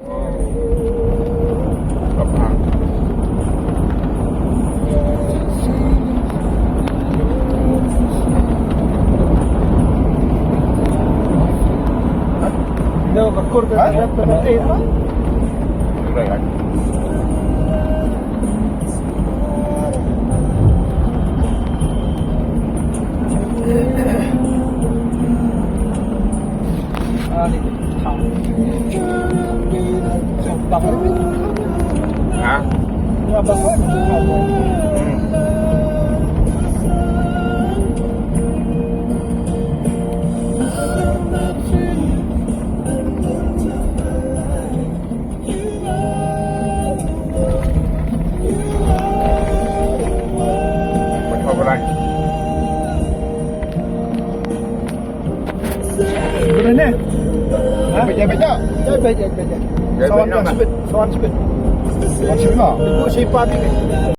No, record that apa? Hả? Mình không vào đây. Benar ni? Baca. Baca. Soalan sebut. Soalan sebut lah. Ibu siapa ni?